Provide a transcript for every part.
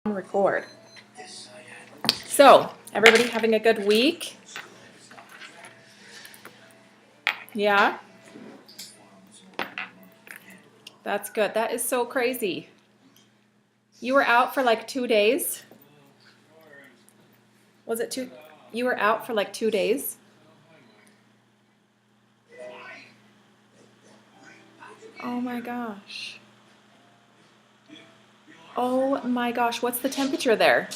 Record. So, everybody having a good week? Yeah? That's good. That is so crazy. You were out for like 2 days? Was it two? You were out for like 2 days? Oh my gosh. Oh my gosh. What's the temperature there?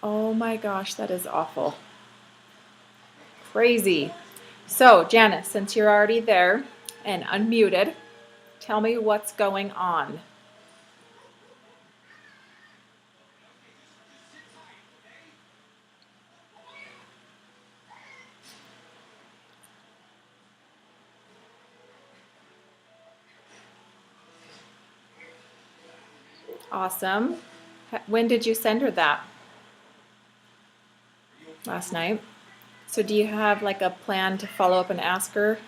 Oh my gosh, that is awful. Crazy. So, Janice, since you're already there and unmuted, tell me what's going on. Awesome. When did you send her that? Last night. So do you have like a plan to follow up and ask her?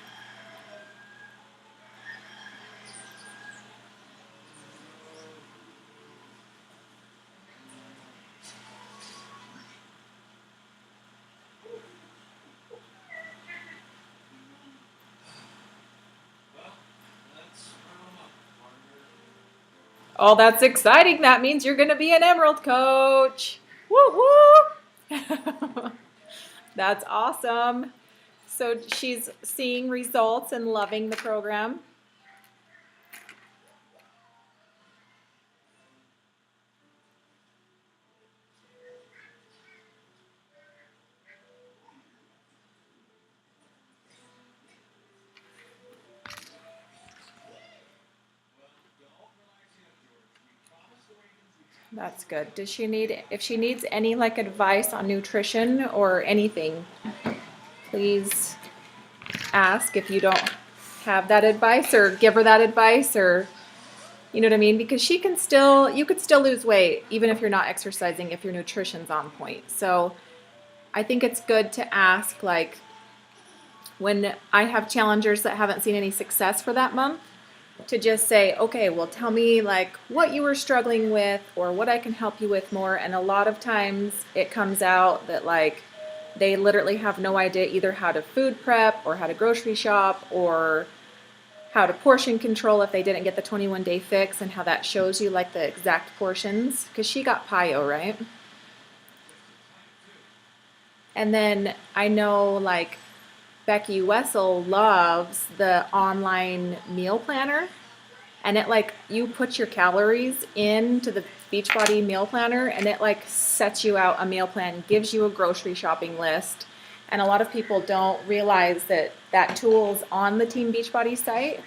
Oh, that's exciting. That means you're going to be an Emerald coach. Woo woo. That's awesome. So she's seeing results and loving the program. That's good. Does she need, if she needs any like advice on nutrition or anything, please ask if you don't have that advice, or give her that advice, or you know what I mean? Because she can still, you could still lose weight even if you're not exercising, if your nutrition's on point. So I think it's good to ask, like when I have challengers that haven't seen any success for that month, to just say, okay, well, tell me like what you were struggling with or what I can help you with more. And a lot of times it comes out that like they literally have no idea either how to food prep or how to grocery shop or how to portion control if they didn't get the 21-day fix, and how that shows you like the exact portions, because she got PIO, right? And then I know like Becky Wessel loves the online meal planner, and it like you put your calories into the Beachbody meal planner and it like sets you out a meal plan, gives you a grocery shopping list. And a lot of people don't realize that that tool's on the Team Beachbody site.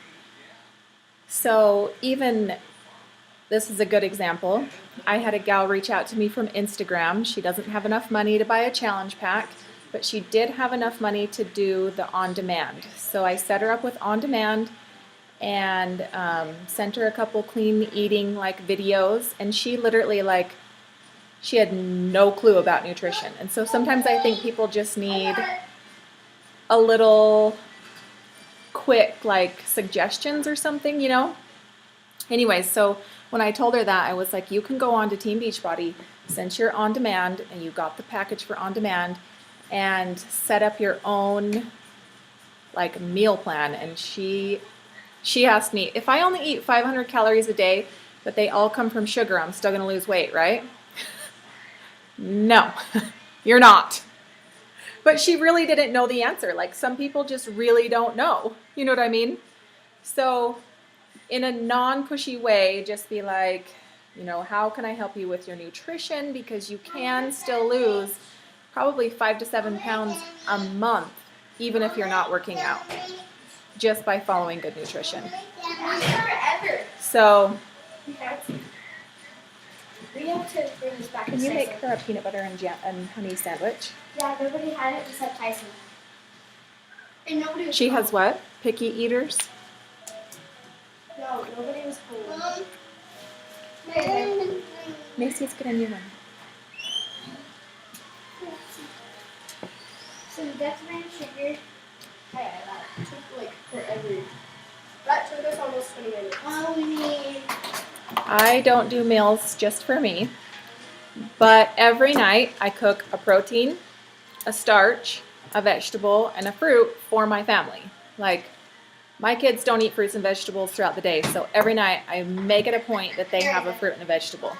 So even, this is a good example. I had a gal reach out to me from Instagram. She doesn't have enough money to buy a challenge pack, but she did have enough money to do the on-demand. So I set her up with on-demand and sent her a couple clean eating like videos, and she literally like, she had no clue about nutrition. And so sometimes I think people just need a little quick like suggestions or something, you know? Anyways, so when I told her that, I was like, you can go on to Team Beachbody since you're on demand and you got the package for on demand, and set up your own like meal plan. And she asked me, if I only eat 500 calories a day, but they all come from sugar, I'm still going to lose weight, right? No, you're not. But she really didn't know the answer. Like some people just really don't know. You know what I mean? So in a non-pushy way, just be like, you know, how can I help you with your nutrition? Because you can still lose probably 5 to 7 pounds a month, even if you're not working out, just by following good nutrition. So we have to bring this back. Can you make her a peanut butter and honey sandwich? Yeah, nobody had it except Tyson. And nobody was She home. has what? Picky eaters? No, nobody was home. Macy's getting you one. So that's my sugar. took like forever. That took us almost 20 minutes. Oh, we need. I don't do meals just for me, but every night I cook a protein, a starch, a vegetable, and a fruit for my family. Like, my kids don't eat fruits and vegetables throughout the day, so every night I make it a point that they have a fruit and a vegetable.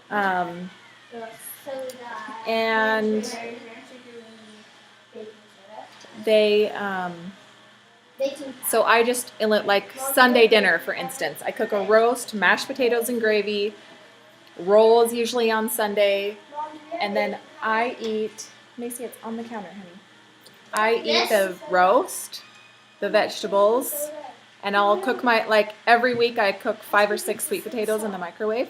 And they, so I just, like Sunday dinner, for instance, I cook a roast, mashed potatoes and gravy, rolls usually on Sunday, and then I eat, Macy, it's on the counter, honey. I eat the roast, the vegetables, and I'll cook like every week I cook 5 or 6 sweet potatoes in the microwave.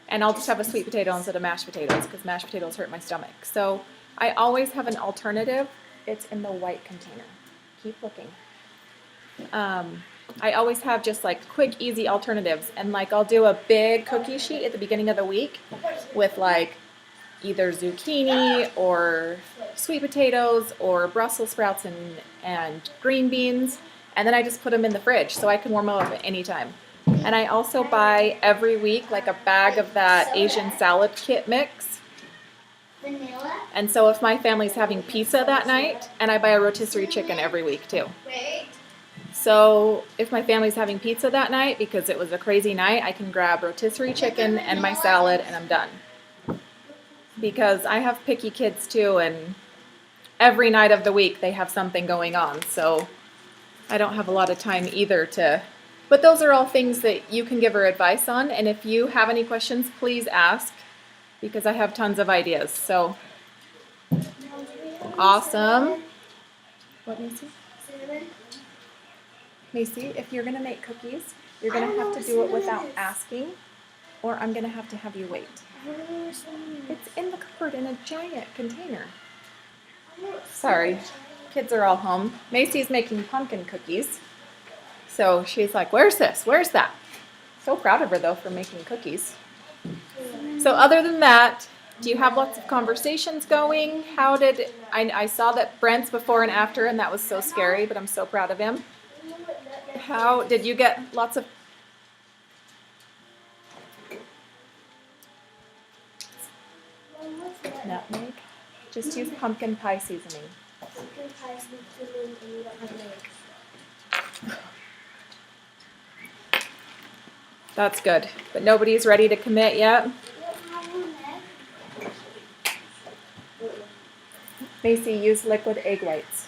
And I'll just have a sweet potato instead of mashed potatoes because mashed potatoes hurt my stomach. So I always have an alternative. It's in the white container. Keep looking. I always have just like quick, easy alternatives. And like I'll do a big cookie sheet at the beginning of the week with like either zucchini or sweet potatoes or Brussels sprouts and green beans. And then I just put them in the fridge so I can warm them up at any time. And I also buy every week like a bag of that Asian salad kit mix. Vanilla. And so if my family's having pizza that night, and I buy a rotisserie chicken every week too. So if my family's having pizza that night because it was a crazy night, I can grab rotisserie chicken and my salad and I'm done. Because I have picky kids too, and every night of the week they have something going on. So I don't have a lot of time either to... But those are all things that you can give her advice on. And if you have any questions, please ask because I have tons of ideas. So awesome. What, Macy? Cinnamon. Macy, if you're going to make cookies, you're going to have to do it without asking, or I'm going to have you wait. It's in the cupboard in a giant container. Sorry, kids are all home. Macy's making pumpkin cookies. So she's like, where's this? Where's that? So proud of her, though, for making cookies. So other than that, do you have lots of conversations going? How did, I saw that Brent's before and after, and that was so scary, but I'm so proud of him. How, did you get lots of... Nutmeg? Just use pumpkin pie seasoning. Pumpkin pie seasoning and you don't have eggs. That's good. But nobody's ready to commit yet? Macy, use liquid egg whites.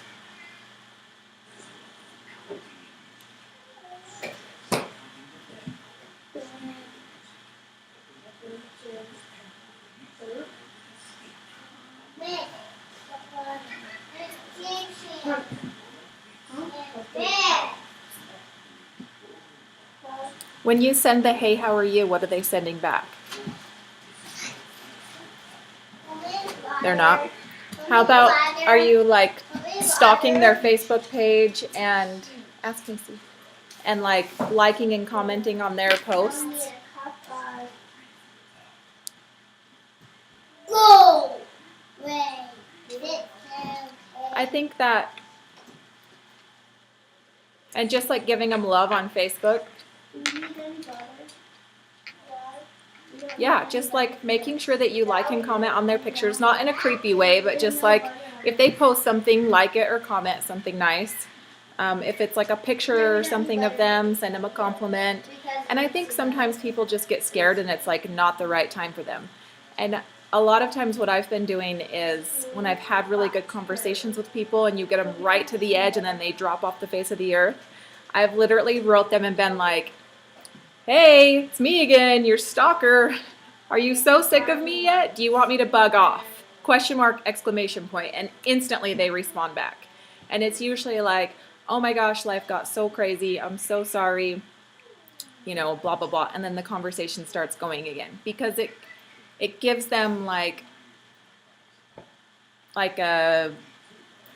When you send the hey, how are you, what are they sending back? They're not? How about, are you like stalking their Facebook page and, ask Macy, and like liking and commenting on their posts? Go! I think that, and just like giving them love on Facebook. Yeah, just like making sure that you like and comment on their pictures, not in a creepy way, but just like if they post something, like it or comment something nice. If it's like a picture or something of them, send them a compliment. And I think sometimes people just get scared and it's like not the right time for them. And a lot of times what I've been doing is when I've had really good conversations with people and you get them right to the edge and then they drop off the face of the earth, I've literally wrote them and been like, hey, it's me again, your stalker. Are you so sick of me yet? Do you want me to bug off? Question mark, exclamation point. And instantly they respond back. And it's usually like, oh my gosh, life got so crazy. I'm so sorry. You know, blah, blah, blah. And then the conversation starts going again. Because it gives them like they're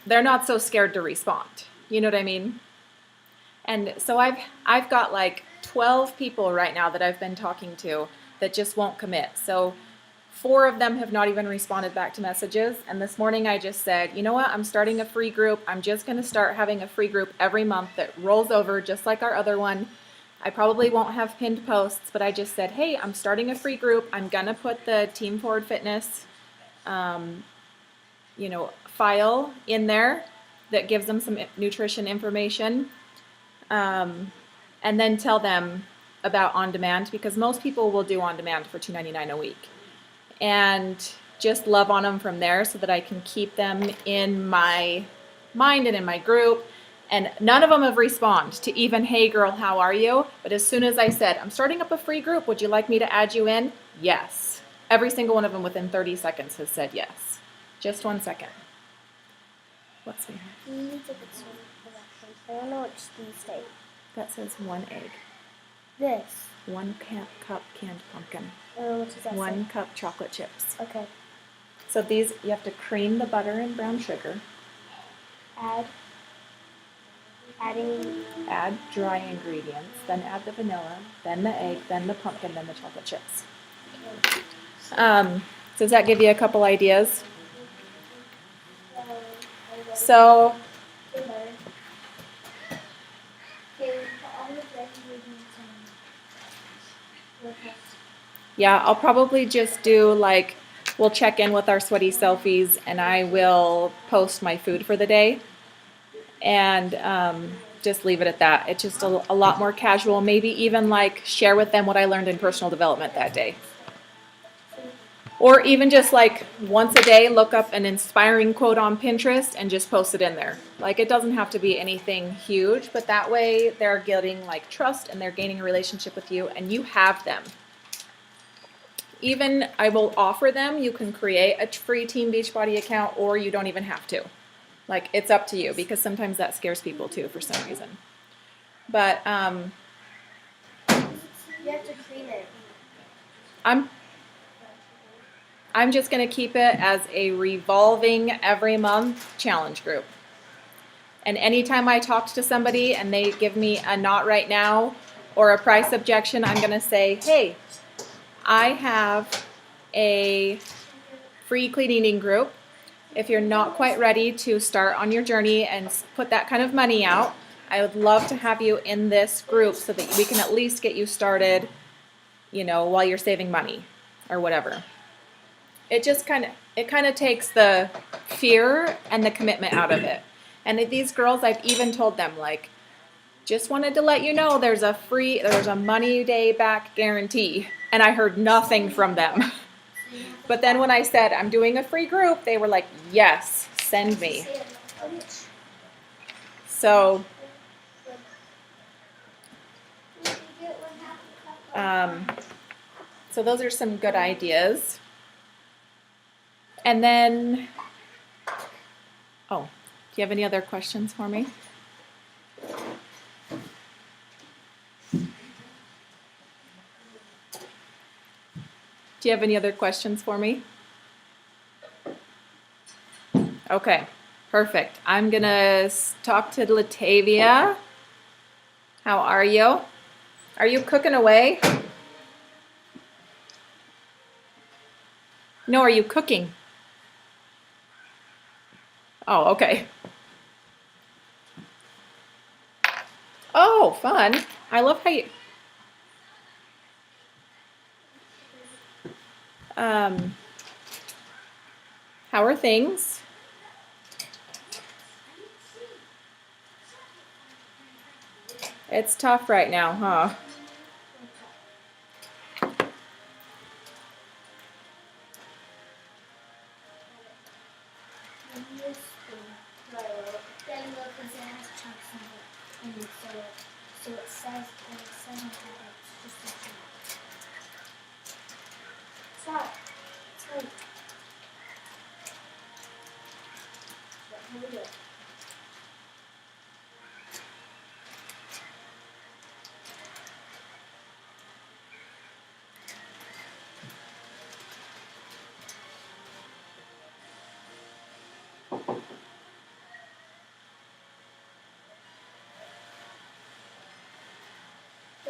not so scared to respond. You know what I mean? And so I've got like 12 people right now that I've been talking to that just won't commit. So 4 of them have not even responded back to messages. And this morning I just said, you know what? I'm starting a free group. I'm just going to start having a free group every month that rolls over just like our other one. I probably won't have pinned posts, but I just said, hey, I'm starting a free group. I'm going to put the Team Forward Fitness, file in there that gives them some nutrition information. And then tell them about on demand, because most people will do on demand for $2.99 a week. And just love on them from there so that I can keep them in my mind and in my group. And none of them have responded to even, hey girl, how are you? But as soon as I said, I'm starting up a free group, would you like me to add you in? Yes. Every single one of them within 30 seconds has said yes. Just 1 second. What's here? You need to get some directions. I don't know which these say. That says 1 egg. This. 1 cup canned pumpkin. What does that 1 say? cup chocolate chips. Okay. So these, you have to cream the butter and brown sugar. Add dry ingredients, then add the vanilla, then the egg, then the pumpkin, then the chocolate chips. Does that give you a couple ideas? So, yeah, I'll probably just do like, we'll check in with our sweaty selfies and I will post my food for the day and just leave it at that. It's just a lot more casual, maybe even like share with them what I learned in personal development that day. Or even just like once a day, look up an inspiring quote on Pinterest and just post it in there. Like it doesn't have to be anything huge, but that way they're getting like trust and they're gaining a relationship with you and you have them. Even I will offer them, you can create a free Team Beachbody account or you don't even have to. Like it's up to you because sometimes that scares people too for some reason. But you have to cream it. I'm just going to keep it as a revolving every month challenge group. And anytime I talk to somebody and they give me a not right now or a price objection, I'm going to say, hey, I have a free clean eating group. If you're not quite ready to start on your journey and put that kind of money out, I would love to have you in this group so that we can at least get you started, while you're saving money or whatever. It just kind of takes the fear and the commitment out of it. And these girls, I've even told them, like, just wanted to let you know there's a money day back guarantee. And I heard nothing from them. But then when I said I'm doing a free group, they were like, yes, send me. So, so those are some good ideas. And then, do you have any other questions for me? Do you have any other questions for me? Okay, perfect. I'm gonna talk to Latavia. How are you? Are you cooking away? No, are you cooking? Oh, okay. Oh, fun. I love how you... how are things? It's tough right now, huh? So it says on top it's just a stop. Stop. How do we do it?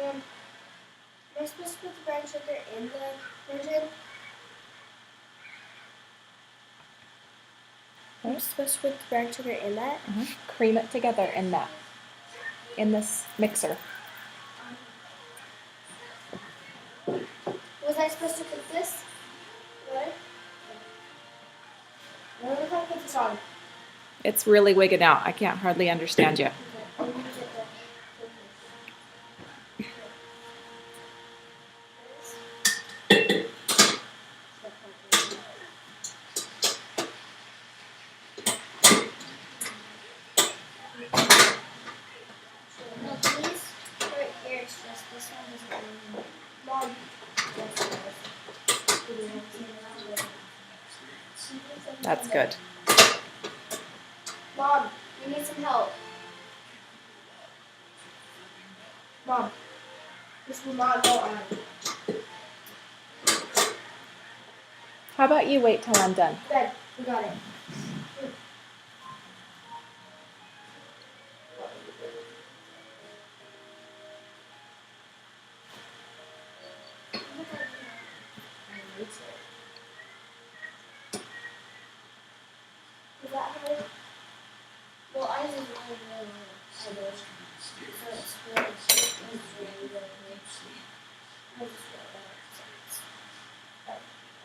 Am I supposed to put the brown sugar in the version? I'm supposed to put the brown sugar in that? Cream it together in this mixer. Was I supposed to put this? What? What if I put this on? It's really wigging out. I can't hardly understand you. No, please. Right here, it's just this one is really. Mom. That's good. Mom, we need some help. Mom, this will not go on. How about you wait till I'm done? Good, we got it. Is that how it? Well, I just really, really so it's really cute and it's really, really nice. I just really like it.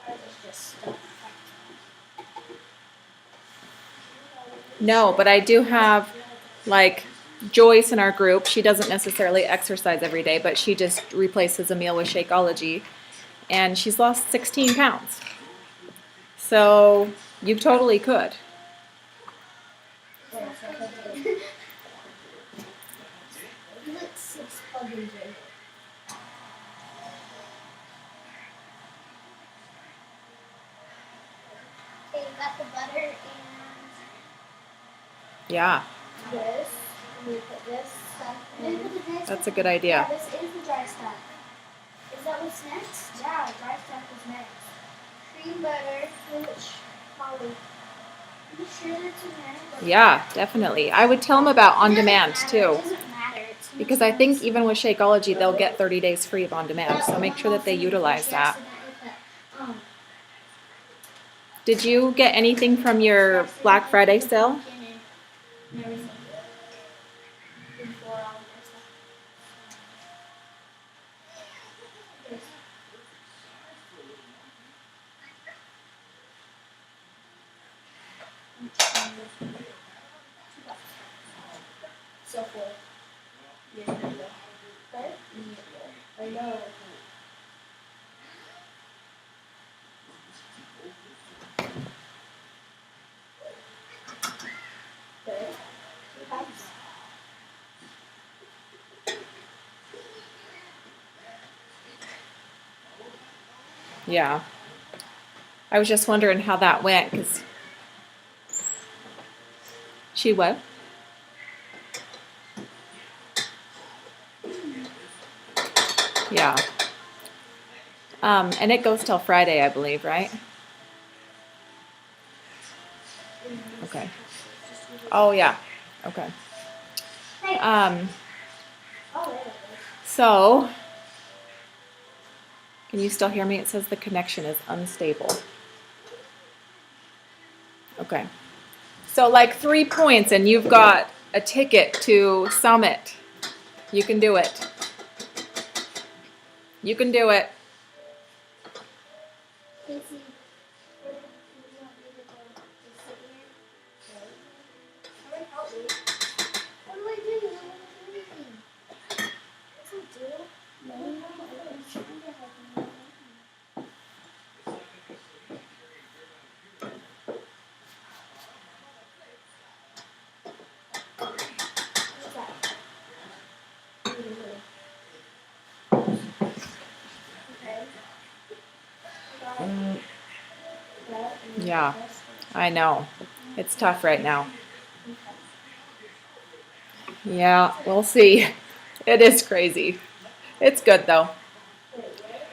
But I just stuff. No, but I do have like Joyce in our group. She doesn't necessarily exercise every day, but she just replaces a meal with Shakeology, and she's lost 16 pounds. So you totally could. You look 6 plugins in. Okay, you got the butter and Yeah, this. And you put this stuff in. that's a good Yeah, idea. this is the dry stuff. Is that what's next? Yeah, dry stuff is next. Cream butter, which Holly. Are you sure that's in there? Yeah, definitely. I would tell them about on demand It too, doesn't matter. It's because I think even with Shakeology, they'll get 30 days free of on demand. So make sure that they utilize that. Did you get anything from your Black Friday sale? So cool. I know. Yeah. I was just wondering how that went, because she what? Yeah. And it goes till Friday, I believe, right? Okay. Oh yeah. Okay. So can you still hear me? It says the connection is unstable. Okay. So like 3 points and you've got a ticket to Summit. You can do it. You can do it. Yeah, I know. It's tough right now. Yeah, we'll see. It is crazy. It's good though.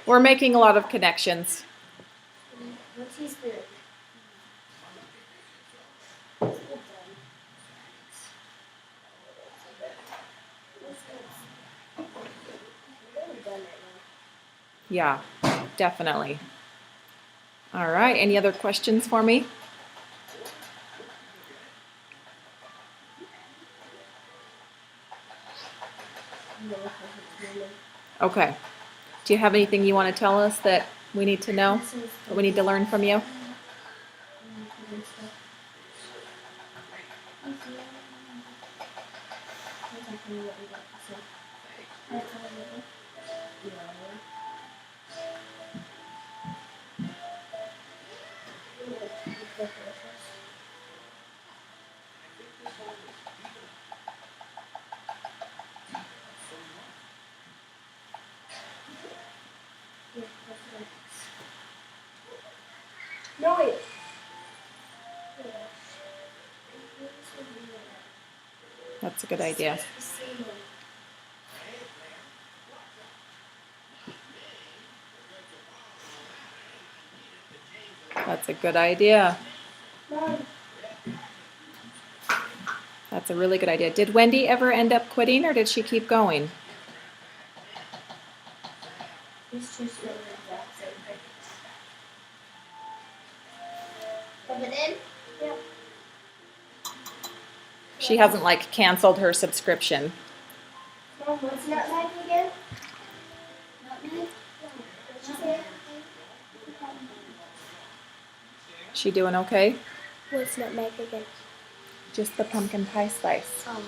We're making a lot of connections. What's his food? Yeah, definitely. All right, any other questions for me? Okay. Do you have anything you want to tell us that we need to know? That we need to learn from you? No, wait. That's a good idea. That's a good idea. Mom, That's a really good idea. Did Wendy ever end up quitting or did she keep going? these two still the exact same thing. Rub it in? Yeah. She hasn't like canceled her subscription. Mom, what's nutmeg again? Nutmeg? What'd you say? She doing okay? What's nutmeg again? Just the pumpkin pie slice. Oh.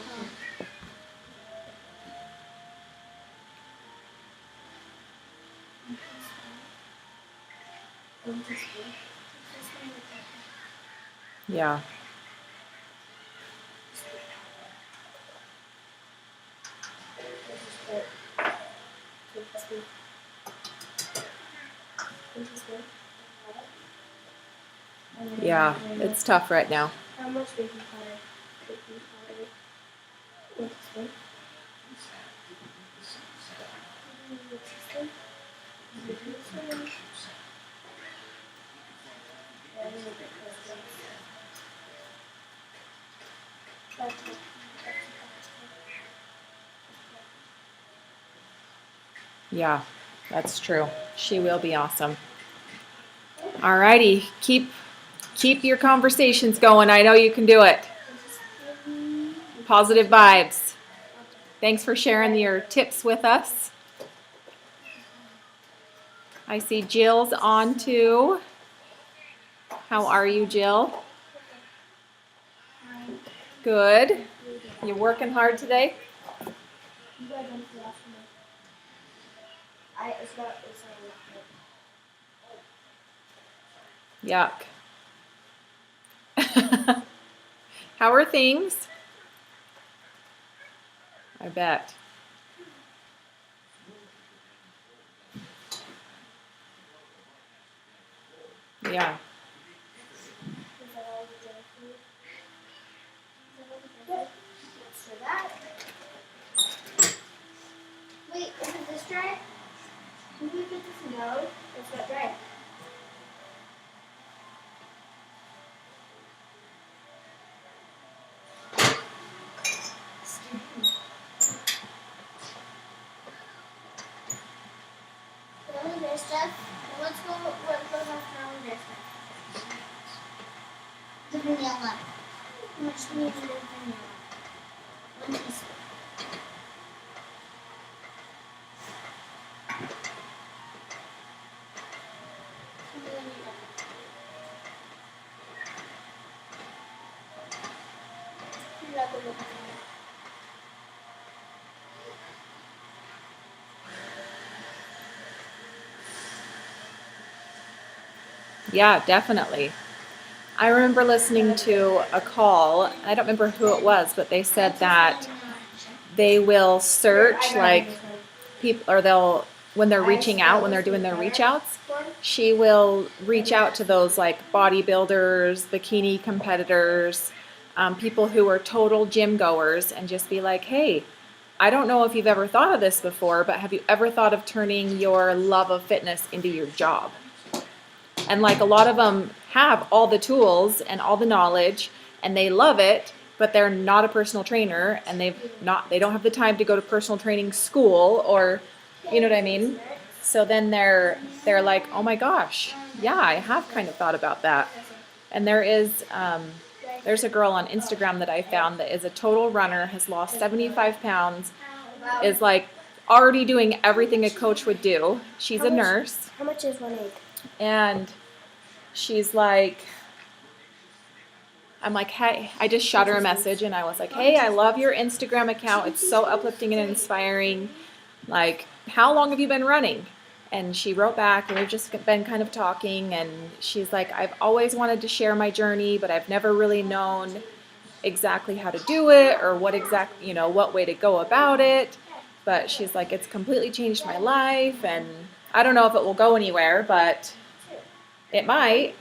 Yeah. Yeah, it's tough right now. How much baking powder? Baking powder. What's this one? What's this one? This one. Yeah, I'm gonna get this one. That's Yeah, that's true. She will be awesome. Alrighty, keep your conversations going. I know you can do it. Positive vibes. Thanks for sharing your tips with us. I see Jill's on too. How are you, Jill? Good. You working hard today? You guys don't feel after me. It's not Yuck. How are things? I bet. Yeah. Is that all the junk food? Yep. That's for that. Wait, isn't this dry? Did we put this in? No, it's not dry. The only dry stuff. Let's go. What goes after all the dry stuff? The vanilla. How much do we need of vanilla? One teaspoon. Yeah, definitely. I remember listening to a call. I don't remember who it was, but they said that they will search like people, or they'll, when they're reaching out, when they're doing their reach outs, she will reach out to those like bodybuilders, bikini competitors, people who are total gym goers, and just be like, hey, I don't know if you've ever thought of this before, but have you ever thought of turning your love of fitness into your job? And like a lot of them have all the tools and all the knowledge and they love it, but they're not a personal trainer and they don't have the time to go to personal training school, or you know what I mean? So then they're like, oh my gosh, yeah, I have kind of thought about that. And there's a girl on Instagram that I found that is a total runner, has lost 75 pounds, is like already doing everything a coach would do. She's a nurse. How much is 1 egg? And she's like, I'm like, hey, I just shot her a message and I was like, hey, I love your Instagram account. It's so uplifting and inspiring. Like, how long have you been running? And she wrote back, and we've just been kind of talking. And she's like, I've always wanted to share my journey, but I've never really known exactly how to do it or what way to go about it. But she's like, it's completely changed my life, and I don't know if it will go anywhere, but it might.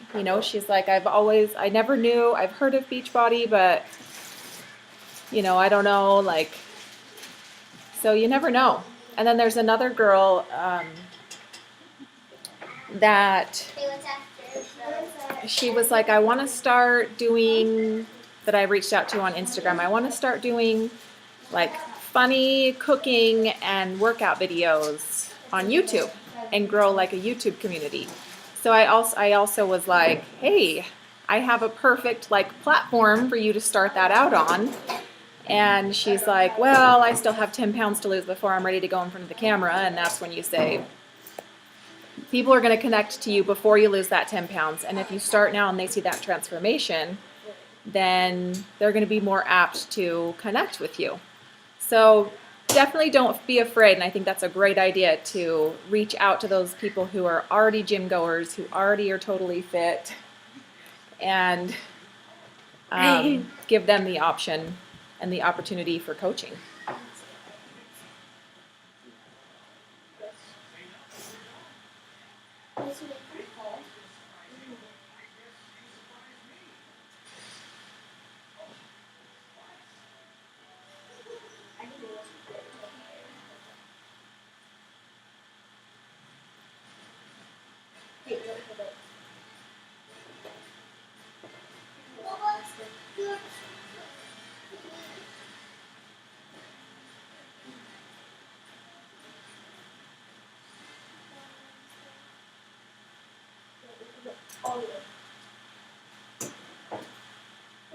She's like, I never knew, I've heard of Beachbody, but I don't know, like, so you never know. And then there's another girl that she was like, I want to start doing, that I reached out to on Instagram, I want to start doing like funny cooking and workout videos on YouTube and grow like a YouTube community. So I also was like, hey, I have a perfect like platform for you to start that out on. And she's like, well, I still have 10 pounds to lose before I'm ready to go in front of the camera. And that's when you say, people are going to connect to you before you lose that 10 pounds. And if you start now and they see that transformation, then they're going to be more apt to connect with you. So definitely don't be afraid. And I think that's a great idea to reach out to those people who are already gym goers, who already are totally fit, and give them the option and the opportunity for coaching.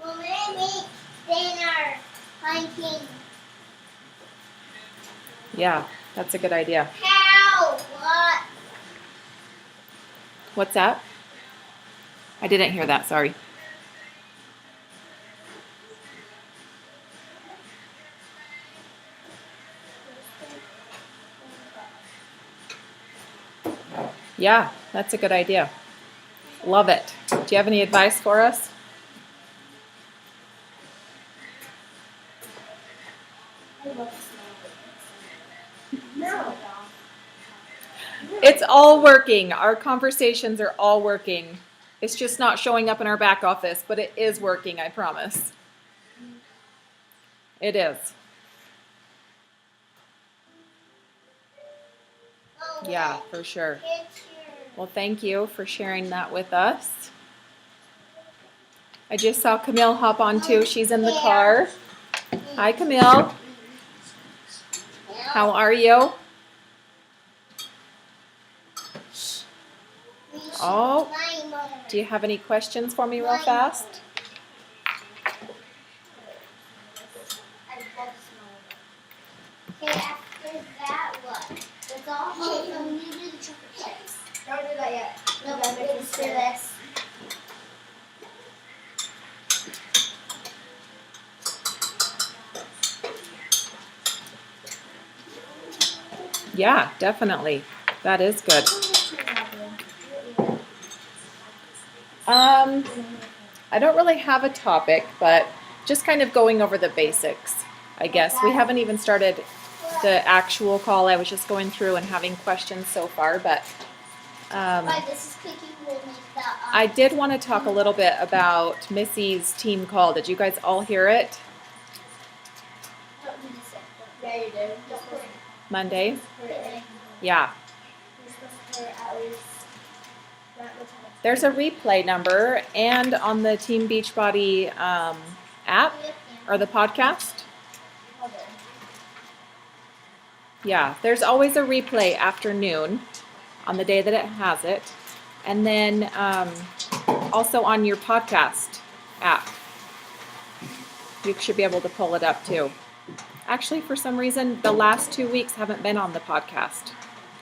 Well, maybe dinner hiking. Yeah, that's a good idea. How? What? What's that? I didn't hear that, sorry. Yeah, that's a good idea. Love it. Do you have any advice for us? I love the smell of it. No. It's all working. Our conversations are all working. It's just not showing up in our back office, but it is working, I promise. It is. Oh, Yeah, for sure. picture. Well, thank you for sharing that with us. I just saw Camille hop on too. She's in the car. Hi, Camille. How are you? Oh, do you have any questions for me real fast? I love the smell of it. Okay, after that, what? That's all. Okay, so you do the chocolate chips. Don't do that yet. No, let's do this. Yeah, definitely. That is good. I don't really have a topic, but just kind of going over the basics, I guess. We haven't even started the actual call. I was just going through and having questions so far, but Right, this is cooking. We'll make that. I did want to talk a little bit about Missy's team call. Did you guys all hear it? Don't do this yet. Yeah, you did. Just put it. Monday? Put it in. Yeah. You're supposed to put it at least that much. There's a replay number, and on the Team Beachbody app or the podcast. Yeah, there's always a replay after noon on the day that it has it. And then also on your podcast app. You should be able to pull it up too. Actually, for some reason, the last 2 weeks haven't been on the podcast.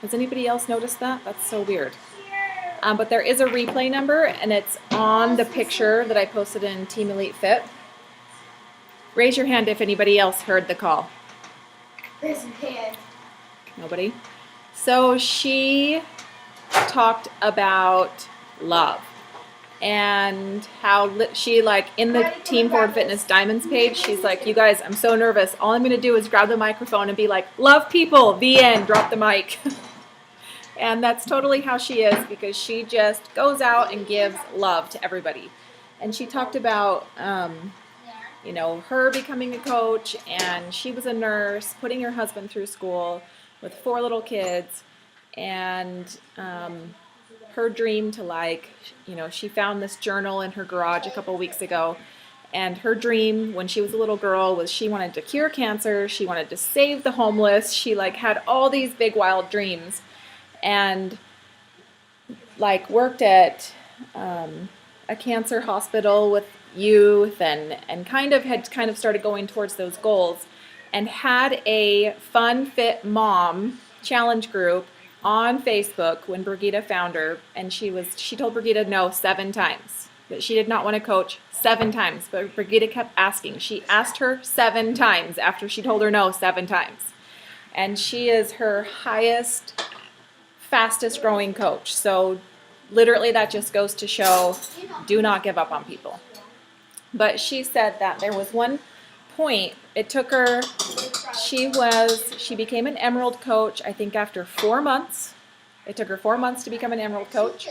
Has anybody else noticed that? That's so weird. But there is a replay number, and it's on the picture that I posted in Team Elite Fit. Raise your hand if anybody else heard the call. Raise your hand. Nobody? So she talked about love and how she, like, in the Team Forward Fitness Diamonds page, she's like, you guys, I'm so nervous. All I'm going to do is grab the microphone and be like, love people, the end, drop the mic. And that's totally how she is, because she just goes out and gives love to everybody. And she talked about, you know, her becoming a coach, and she was a nurse, putting her husband through school with 4 little kids, and her dream to, like, you know, she found this journal in her garage a couple weeks ago, and her dream when she was a little girl was she wanted to cure cancer, she wanted to save the homeless, she, like, had all these big wild dreams, and, like, worked at a cancer hospital with youth, and kind of started going towards those goals, and had a Fun Fit Mom challenge group on Facebook when Brigitte found her, and she told Brigitte no 7 times, that she did not want to coach 7 times, but Brigitte kept asking. She asked her 7 times after she told her no 7 times, and she is her highest, fastest growing coach. So literally that just goes to show, do not give up on people. But she said that there was one point, it took her, she became an Emerald coach, I think after 4 months. It took her 4 months to become an Emerald coach.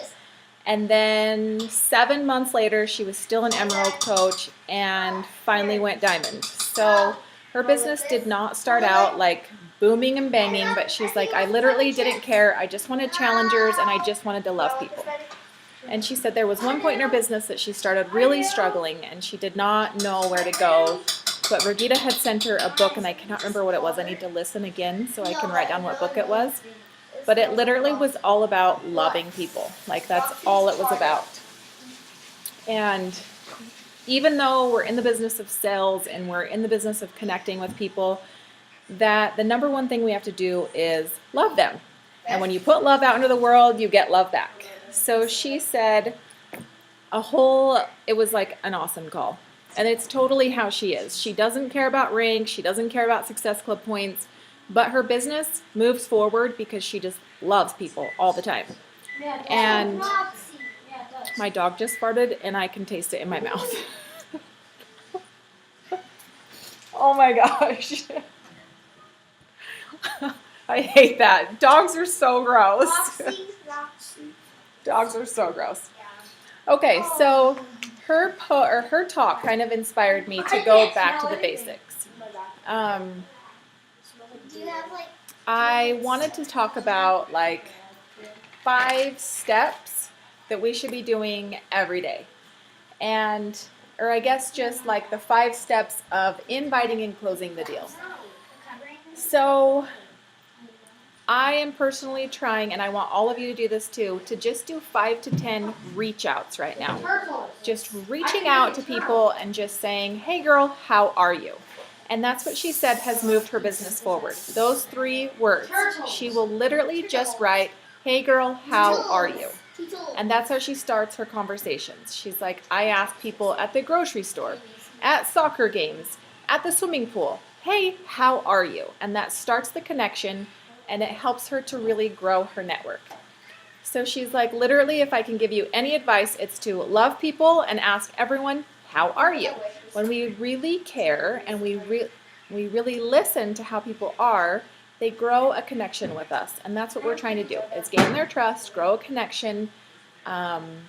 And then 7 months later, she was still an Emerald coach and finally went Diamond. So her business did not start out like booming and banging, but she's like, I literally didn't care. I just wanted challengers, and I just wanted to love people. And she said there was one point in her business that she started really struggling, and she did not know where to go. But Brigitte had sent her a book, and I cannot remember what it was. I need to listen again so I can write down what book it was. But it literally was all about loving people. Like, that's all it was about. And even though we're in the business of sales and we're in the business of connecting with people, that the number one thing we have to do is love them. And when you put love out into the world, you get love back. So she said it was like an awesome call. And it's totally how she is. She doesn't care about rank. She doesn't care about Success Club points. But her business moves forward because she just loves people all the time. And my dog just farted, and I can taste it in my mouth. Oh my gosh. I hate that. Dogs are so gross. Dogs are so gross. Okay, so her talk kind of inspired me to go back to the basics. I wanted to talk about, like, 5 steps that we should be doing every day. Or I guess just like the 5 steps of inviting and closing the deal. So I am personally trying, and I want all of you to do this too, to just do 5 to 10 reach outs right now. Just reaching out to people and just saying, hey girl, how are you? And that's what she said has moved her business forward. Those 3 words. She will literally just write, hey girl, how are you? And that's how she starts her conversations. She's like, I ask people at the grocery store, at soccer games, at the swimming pool, hey, how are you? And that starts the connection, and it helps her to really grow her network. So she's like, literally, if I can give you any advice, it's to love people and ask everyone, how are you? When we really care and we really listen to how people are, they grow a connection with us. And that's what we're trying to do, is gain their trust, grow a connection, and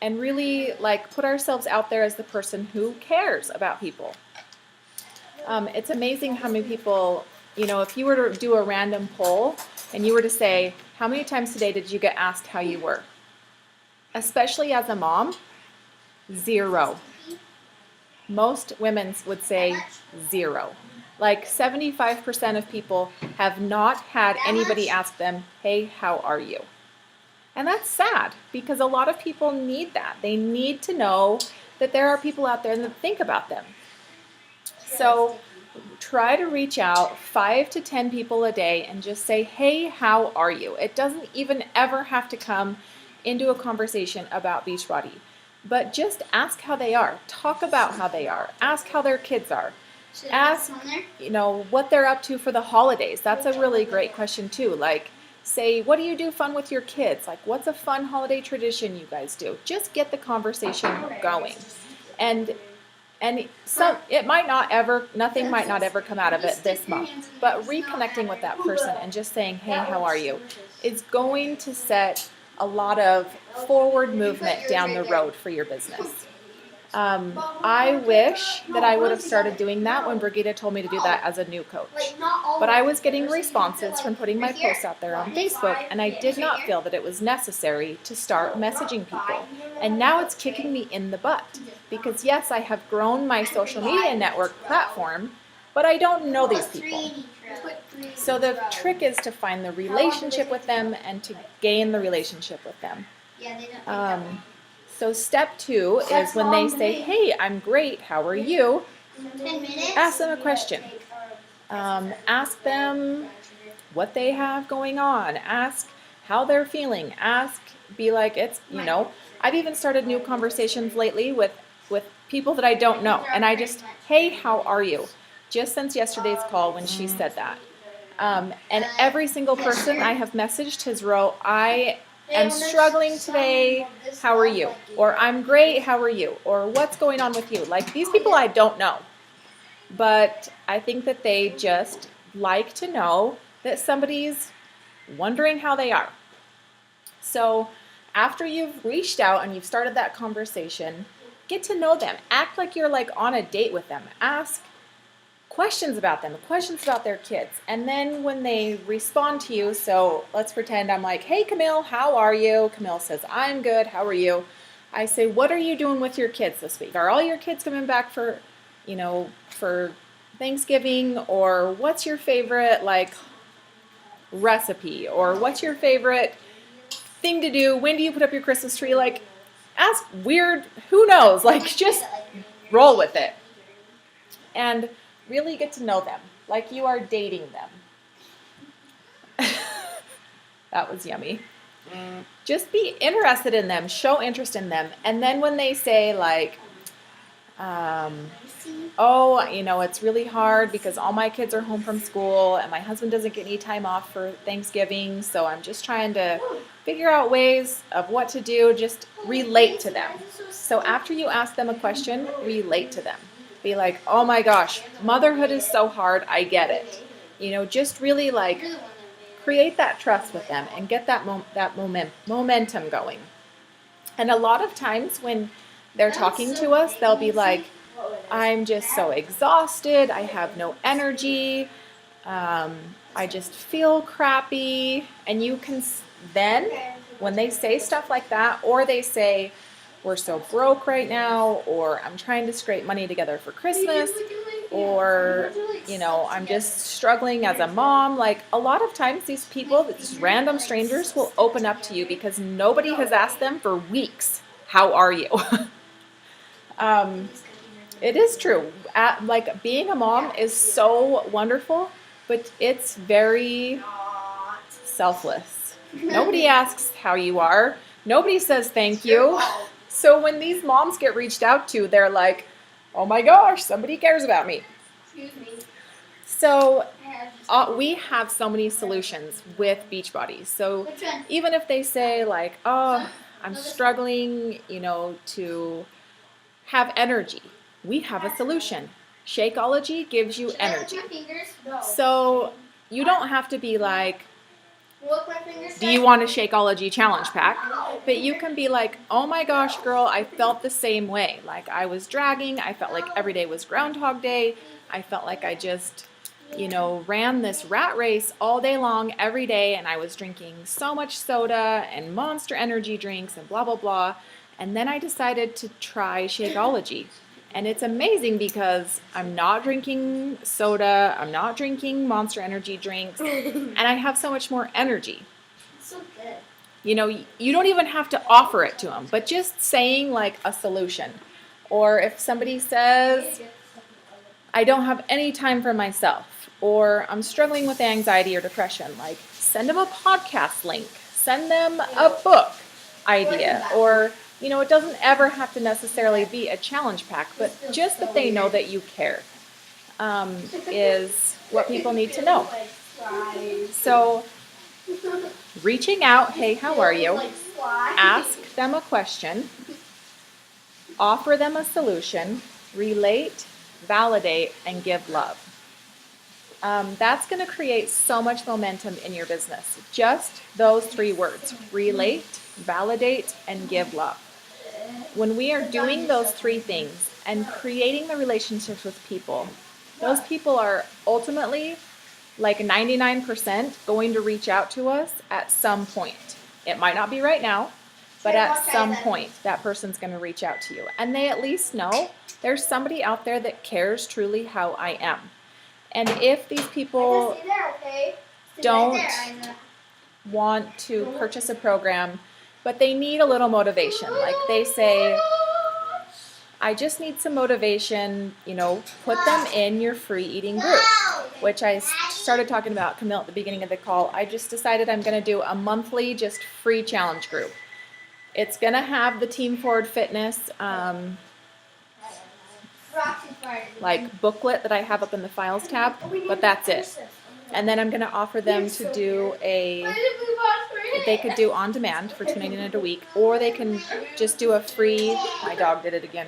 really, like, put ourselves out there as the person who cares about people. It's amazing how many people, you know, if you were to do a random poll and you were to say, how many times today did you get asked how you were? Especially as a mom, 0. Most women would say 0. Like 75% of people have not had anybody ask them, hey, how are you? And that's sad, because a lot of people need that. They need to know that there are people out there that think about them. So try to reach out 5 to 10 people a day and just say, hey, how are you? It doesn't even ever have to come into a conversation about Beachbody, but just ask how they are. Talk about how they are. Ask how their kids are. Should I Ask, put this on there? what they're up to for the holidays. That's a really great question too. Like, say, what do you do fun with your kids? Like, what's a fun holiday tradition you guys do? Just get the conversation going. And some, it might not ever, nothing might not ever come out of it this month, but reconnecting with that person and just saying, hey, how are you, is going to set a lot of forward movement down the road for your business. I wish that I would have started doing that when Brigida told me to do that as a new coach. Like, not all But of I it. was getting Usually responses like from putting my right here. posts out there on On this Facebook, side, and I did not here. feel that it was necessary to start messaging people. And now it's kicking me in the butt. Because yes, I have grown my social media network platform, but I don't know these people. So the trick is to find the relationship with them and to gain the relationship with them. Yeah, they don't. So step 2 is when they say, hey, I'm great, how are you? 10 minutes. Ask them a question. Ask them what they have going on. Ask how they're feeling. Be like, I've even started new conversations lately with people that I don't know. And I just, hey, how are you? Just since yesterday's call when she said that. And every single person I have messaged has wrote, I am struggling today, how are you? Or I'm great, how are you? Or what's going on with you? Like, these people I don't know. But I think that they just like to know that somebody's wondering how they are. So after you've reached out and you've started that conversation, get to know them. Act like you're like on a date with them. Ask questions about them, questions about their kids. And then when they respond to you, so let's pretend I'm like, hey, Camille, how are you? Camille says, I'm good. How are you? I say, what are you doing with your kids this week? Are all your kids coming back for Thanksgiving? Or what's your favorite, recipe? Or what's your favorite thing to do? When do you put up your Christmas tree? Like, ask weird, who knows? Like, just roll with it. And really get to know them, like you are dating them. That was yummy. Just be interested in them, show interest in them. And then when they say like, it's really hard because all my kids are home from school and my husband doesn't get any time off for Thanksgiving, so I'm just trying to figure out ways of what to do, just relate to them. So after you ask them a question, relate to them. Be like, oh my gosh, motherhood is so hard, I get it. Just really create that trust with them and get that momentum going. And a lot of times when they're talking to us, they'll be like, I'm just so exhausted, I have no energy, I just feel crappy. And you can then, when they say stuff like that, or they say, we're so broke right now, or I'm trying to scrape money together for Christmas, or, I'm just struggling as a mom. Like, a lot of times these people, these random strangers, will open up to you because nobody has asked them for weeks, how are you? It is true. Being a mom is so wonderful, but it's very selfless. Nobody asks how you are. Nobody says thank you. So when these moms get reached out to, they're like, oh my gosh, somebody cares about me. Excuse me. So we have so many solutions with Beachbody. So Which one? even if they say like, oh, I'm struggling, to have energy, we have a solution. Shakeology gives you Should I lick energy. my fingers? No. So you don't have to be like, Lick my fingers? do you want a Shakeology challenge pack? But you can be like, oh my gosh, girl, I felt the same way. Like, I was dragging. I felt like every day was Groundhog Day. I felt like I just, ran this rat race all day long, every day. And I was drinking so much soda and Monster energy drinks and blah, blah, blah. And then I decided to try Shakeology. And it's amazing because I'm not drinking soda, I'm not drinking Monster energy drinks, and I have so much more energy. It's so good. You don't even have to offer it to them, but just saying like a solution. Or if somebody says, I don't have any time for myself, or I'm struggling with anxiety or depression. Like, send them a podcast link, send them a book idea, or, you know, it doesn't ever have to necessarily be a challenge pack, but just that they know that you care is what people need to know. So, reaching out, hey, how are you? Ask them a question, offer them a solution, relate, validate, and give love. That's going to create so much momentum in your business. Just those 3 words: relate, validate, and give love. When we are doing those 3 things and creating the relationships with people, those people are ultimately, like 99%, going to reach out to us at some point. It might not be right now, but at some point that person's going to reach out to you. And they at least know there's somebody out there that cares truly how I am. And if these people don't want to purchase a program, but they need a little motivation, like they say, I just need some motivation, you know, put them in your free eating group, which I started talking about, Camille, at the beginning of the call. I just decided I'm going to do a monthly just free challenge group. It's going to have the Team Forward Fitness like booklet that I have up in the files tab, but that's it. And then I'm going to offer them to do they could do on demand for $2.99 a week, or they can just do a free, my dog did it again,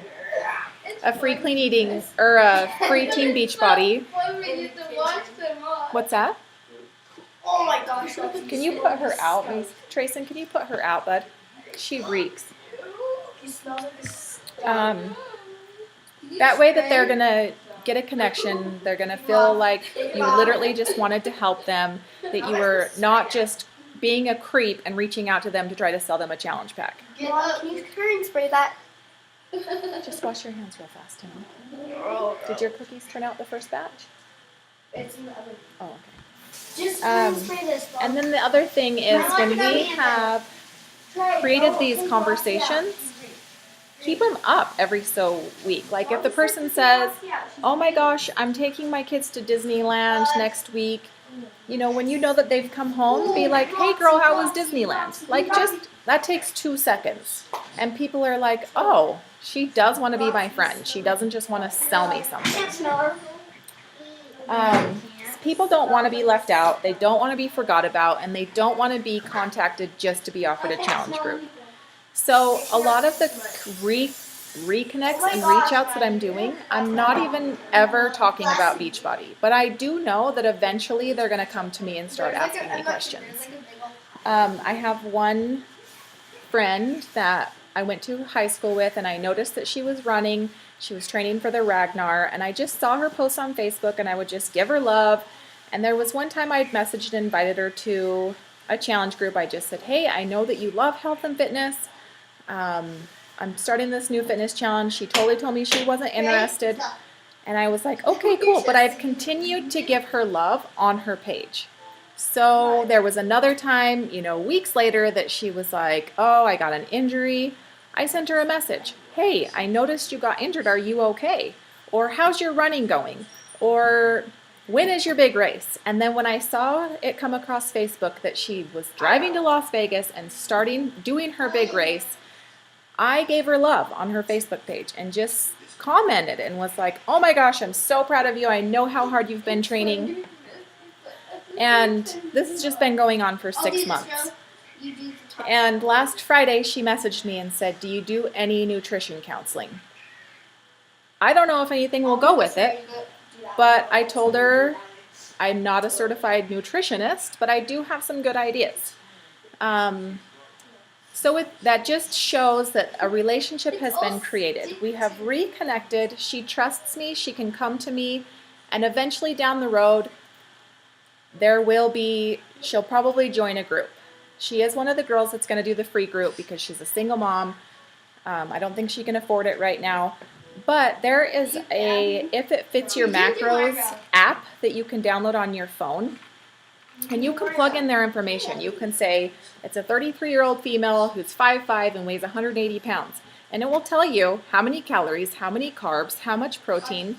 a free clean eating, or a free Team Beachbody. What's that? Oh my gosh. Can you put her out, Trayson? Can you put her out, bud? She reeks. That way that they're going to get a connection, they're going to feel like you literally just wanted to help them, that you were not just being a creep and reaching out to them to try to sell them a challenge pack. Mom, can you turn and spray that? Just wash your hands real fast, Tim. Did your cookies turn out the first batch? It's in the oven. Oh, okay. Just spray this. Mom. And then the other thing is, when we have created these conversations, keep them up every so week. Like if the person says, oh my gosh, I'm taking my kids to Disneyland next week, you know, when you know that they've come home, be like, hey girl, how was Disneyland? Like, just, that takes 2 seconds. And people are like, oh, she does want to be my friend. She doesn't just want to sell me something. People don't want to be left out. They don't want to be forgot about, and they don't want to be contacted just to be offered a challenge group. So a lot of the reconnects and reach outs that I'm doing, I'm not even ever talking about Beachbody, but I do know that eventually they're going to come to me and start asking me questions. I have one friend that I went to high school with, and I noticed that she was running. She was training for the Ragnar, and I just saw her post on Facebook, and I would just give her love. And there was one time I'd messaged and invited her to a challenge group. I just said, hey, I know that you love health and fitness. I'm starting this new fitness challenge. She totally told me she wasn't interested. And I was like, okay, cool. But I've continued to give her love on her page. So there was another time, you know, weeks later, that she was like, oh, I got an injury. I sent her a message. Hey, I noticed you got injured. Are you okay? Or how's your running going? Or when is your big race? And then when I saw it come across Facebook that she was driving to Las Vegas and doing her big race, I gave her love on her Facebook page and just commented and was like, oh my gosh, I'm so proud of you. I know how hard you've been training. And this has just been going on for 6 months. And last Friday, she messaged me and said, do you do any nutrition counseling? I don't know if anything will go with it, but I told her I'm not a certified nutritionist, but I do have some good ideas. So that just shows that a relationship has been created. We have reconnected. She trusts me. She can come to me. And eventually down the road, she'll probably join a group. She is one of the girls that's going to do the free group because she's a single mom. I don't think she can afford it right now. But there is If It Fits Your Macros app that you can download on your phone. And you can plug in their information. You can say, it's a 33-year-old female who's 5'5" and weighs 180 pounds. And it will tell you how many calories, how many carbs, how much protein,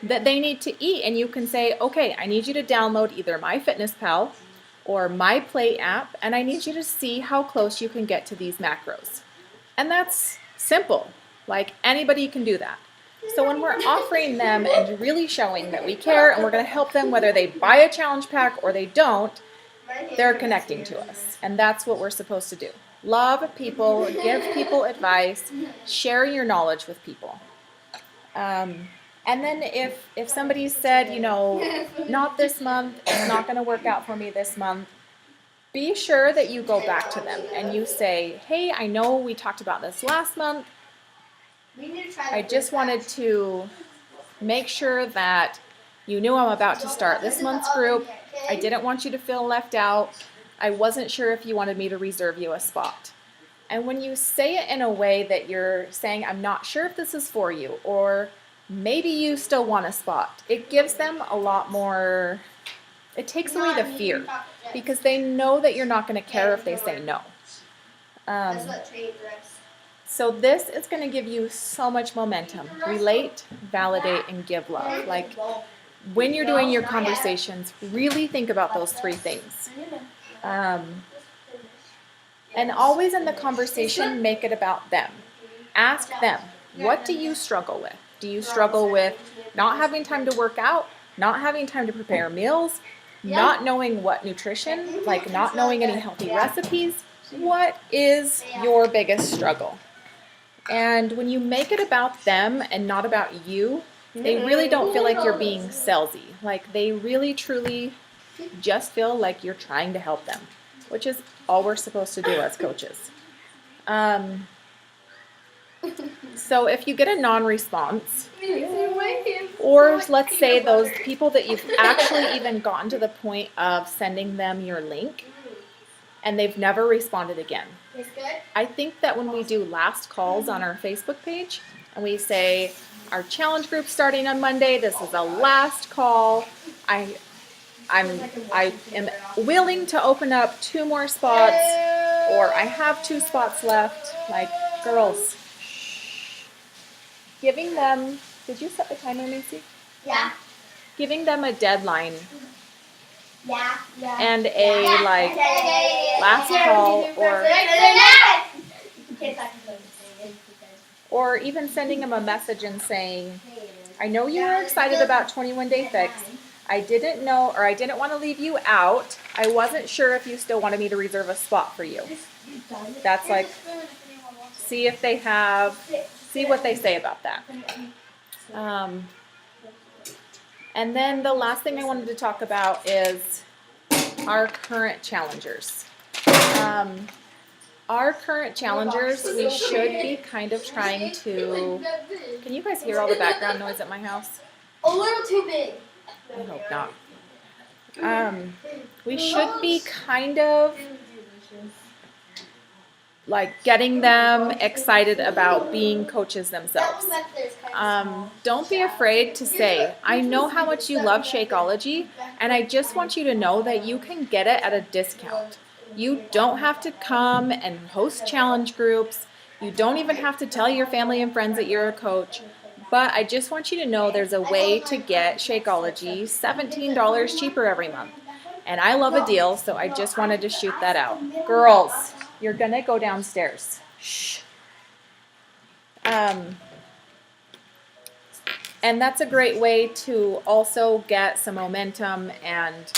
that they need to eat. And you can say, okay, I need you to download either MyFitnessPal or My Plate app, and I need you to see how close you can get to these macros. And that's simple. Like anybody can do that. So when we're offering them and really showing that we care and we're going to help them whether they buy a challenge pack or they don't, they're connecting to us. And that's what we're supposed to do. Love people, give people advice, share your knowledge with people. And then if somebody said, you know, not this month, it's not going to work out for me this month, be sure that you go back to them and you say, hey, I know we talked about this last month. I just wanted to make sure that you knew I'm about to start this month's group. I didn't want you to feel left out. I wasn't sure if you wanted me to reserve you a spot. And when you say it in a way that you're saying, I'm not sure if this is for you, or maybe you still want a spot, it gives them a lot more, it takes away the fear because they know that you're not going to care if they say no. So this is going to give you so much momentum. Relate, validate, and give love. Like when you're doing your conversations, really think about those three things. And always in the conversation, make it about them. Ask them, what do you struggle with? Do you struggle with not having time to work out, not having time to prepare meals, not knowing what nutrition, like not knowing any healthy recipes? What is your biggest struggle? And when you make it about them and not about you, they really don't feel like you're being salesy. Like they really, truly just feel like you're trying to help them, which is all we're supposed to do as coaches. So if you get a non-response, or let's say those people that you've actually even gotten to the point of sending them your link and they've never responded again, I think that when we do last calls on our Facebook page and we say our challenge group starting on Monday, this is a last call, I am willing to open up 2 more spots, or I have 2 spots left. Like, girls, giving them, did you set the timer, Macy? Yeah. Giving them a deadline Yeah. and a last call, or even sending them a message and saying, I know you were excited about 21 Day Fix. I didn't know, or I didn't want to leave you out. I wasn't sure if you still wanted me to reserve a spot for you. That's like, see if they have, see what they say about that. And then the last thing I wanted to talk about is our current challengers. Our current challengers, we should be kind of trying to, can you guys hear all the background noise at my house? A little too big. I hope not. We should be kind of like getting them excited about being coaches themselves. Don't be afraid to say, I know how much you love Shakeology, and I just want you to know that you can get it at a discount. You don't have to come and host challenge groups. You don't even have to tell your family and friends that you're a coach. But I just want you to know there's a way to get Shakeology $17 cheaper every month. And I love a deal, so I just wanted to shoot that out. Girls, you're going to go downstairs. Shh. And that's a great way to also get some momentum, and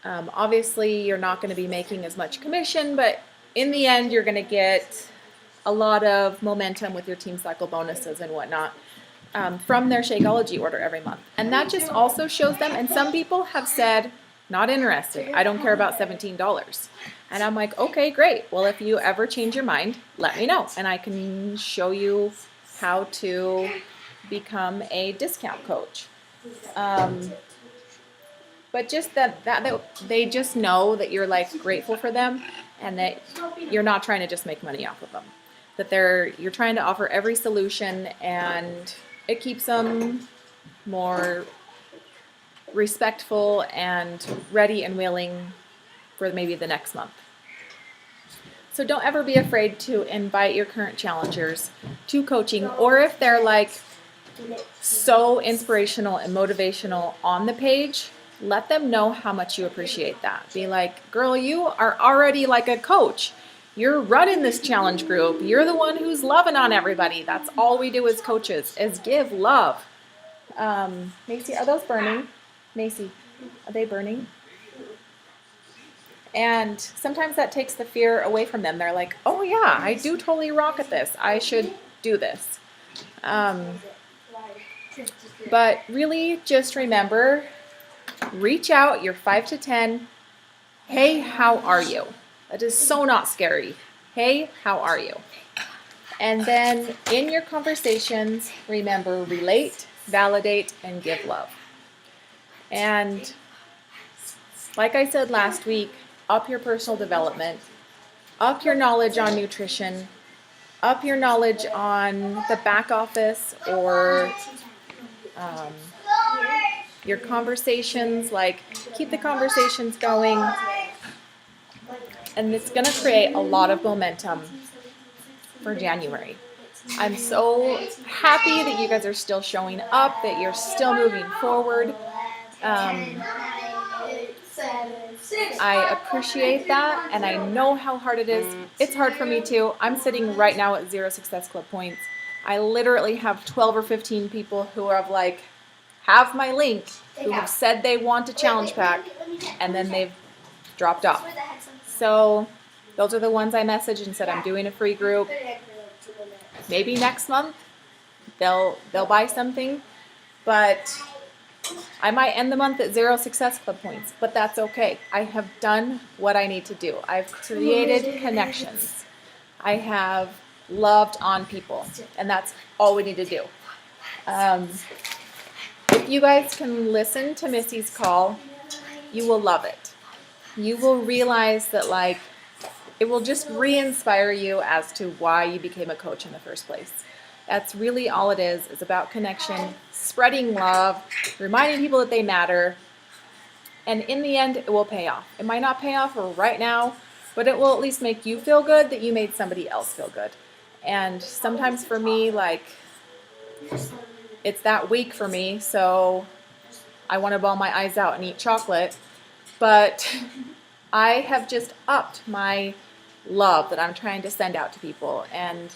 obviously you're not going to be making as much commission, but in the end you're going to get a lot of momentum with your Team Cycle bonuses and whatnot from their Shakeology order every month. And that just also shows them, and some people have said, not interested, I don't care about $17. And I'm like, okay, great. Well, if you ever change your mind, let me know, and I can show you how to become a discount coach. But just that they just know that you're like grateful for them, and that you're not trying to just make money off of them. That you're trying to offer every solution, and it keeps them more respectful and ready and willing for maybe the next month. So don't ever be afraid to invite your current challengers to coaching, or if they're like, so inspirational and motivational on the page, let them know how much you appreciate that. Be like, girl, you are already like a coach. You're running this challenge group. You're the one who's loving on everybody. That's all we do as coaches, is give love. Macy, are those burning? Macy, are they burning? And sometimes that takes the fear away from them. They're like, oh yeah, I do totally rock at this. I should do this. But really just remember, reach out, you're 5 to 10. Hey, how are you? That is so not scary. Hey, how are you? And then in your conversations, remember, relate, validate, and give love. And like I said last week, up your personal development, up your knowledge on nutrition, up your knowledge on the back office or your conversations, like keep the conversations going. And it's going to create a lot of momentum for January. I'm so happy that you guys are still showing up, that you're still moving forward. I appreciate that, and I know how hard it is. It's hard for me too. I'm sitting right now at 0 Success Club points. I literally have 12 or 15 people who have have my link, who have said they want a challenge pack, and then they've dropped off. So those are the ones I messaged and said I'm doing a free group. Maybe next month they'll buy something, but I might end the month at 0 Success Club points, but that's okay. I have done what I need to do. I've created connections. I have loved on people, and that's all we need to do. If you guys can listen to Missy's call, you will love it. You will realize that it will just re-inspire you as to why you became a coach in the first place. That's really all it is. It's about connection, spreading love, reminding people that they matter, and in the end, it will pay off. It might not pay off right now, but it will at least make you feel good that you made somebody else feel good. And sometimes for me, it's that week for me, so I want to bawl my eyes out and eat chocolate. But I have just upped my love that I'm trying to send out to people. And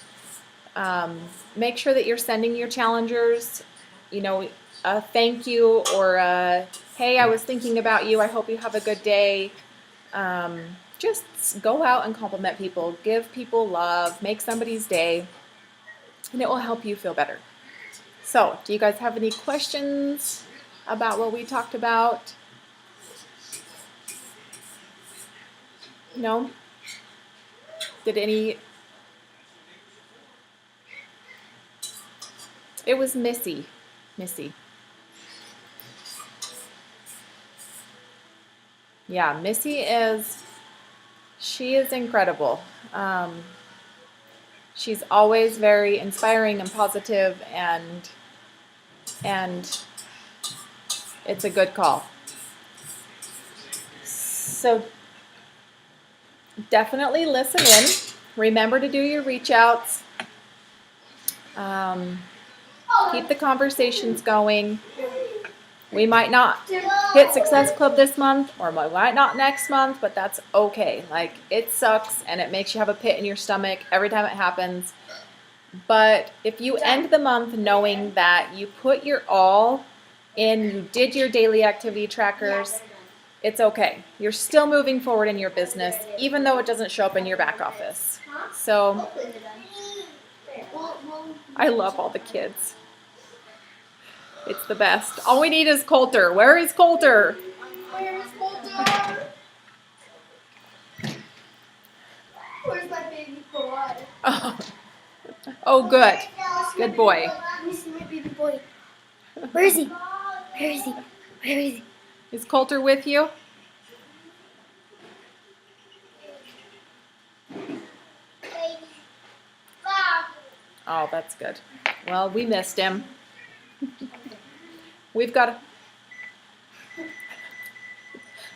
make sure that you're sending your challengers, a thank you or a, hey, I was thinking about you. I hope you have a good day. Just go out and compliment people. Give people love. Make somebody's day. And it will help you feel better. So, do you guys have any questions about what we talked about? No? Did any? It was Missy. Yeah, Missy she is incredible. She's always very inspiring and positive, and it's a good call. So definitely listen in. Remember to do your reach outs. Keep the conversations going. We might not hit Success Club this month, or we might not next month, but that's okay. It sucks, and it makes you have a pit in your stomach every time it happens. But if you end the month knowing that you put your all in, you did your daily activity trackers, it's okay. You're still moving forward in your business, even though it doesn't show up in your back office. So, I love all the kids. It's the best. All we need is Coulter. Where is Coulter? Where's Coulter? Where's my baby boy? Oh, good. Good boy. Let me see my baby boy. Where is he? Where is he? Where is he? Is Coulter with you? Oh, that's good. Well, we missed him.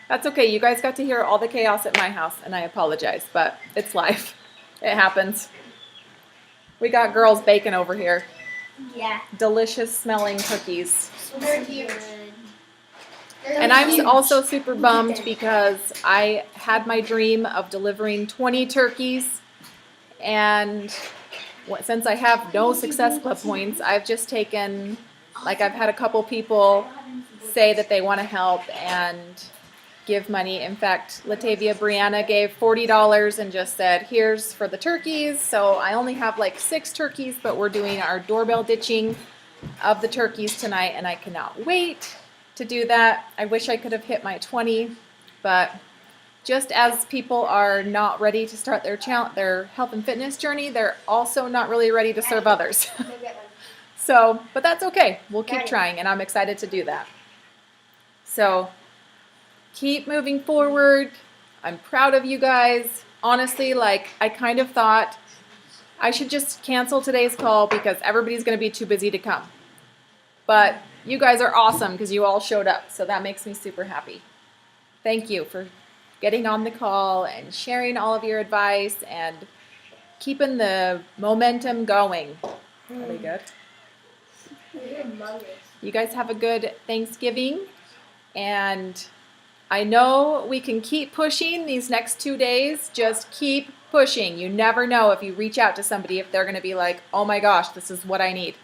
That's okay. You guys got to hear all the chaos at my house, and I apologize, but it's life. It happens. We got girls baking over here. Yeah. delicious smelling cookies. They're huge. And I'm also super bummed because I had my dream of delivering 20 turkeys, and since I have no Success Club points, I've just taken, like, I've had a couple people say that they want to help and give money. In fact, Latavia Brianna gave $40 and just said, here's for the turkeys. So I only have like 6 turkeys, but we're doing our doorbell ditching of the turkeys tonight, and I cannot wait to do that. I wish I could have hit my 20, but just as people are not ready to start their health and fitness journey, they're also not really ready to serve others. So, but that's okay. We'll keep trying, and I'm excited to do that. So, keep moving forward. I'm proud of you guys. Honestly, like, I kind of thought I should just cancel today's call because everybody's going to be too busy to come. But you guys are awesome because you all showed up, so that makes me super happy. Thank you for getting on the call and sharing all of your advice and keeping the momentum going. Really good. You guys have a good Thanksgiving, and I know we can keep pushing these next 2 days. Just keep pushing. You never know if you reach out to somebody if they're going to be like, oh my gosh, this is what I need.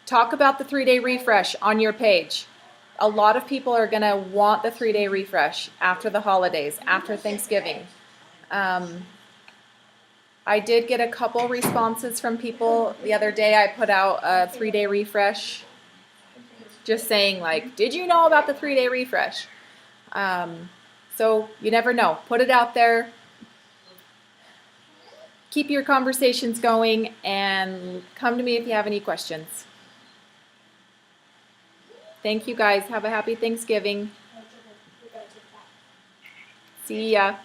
Talk about the 3-day refresh on your page. A lot of people are going to want the 3-day refresh after the holidays, after Thanksgiving. I did get a couple responses from people the other day. I put out a 3-day refresh just saying, like, did you know about the 3-day refresh? So you never know. Put it out there. Keep your conversations going and come to me if you have any questions. Thank you guys. Have a happy Thanksgiving. See ya.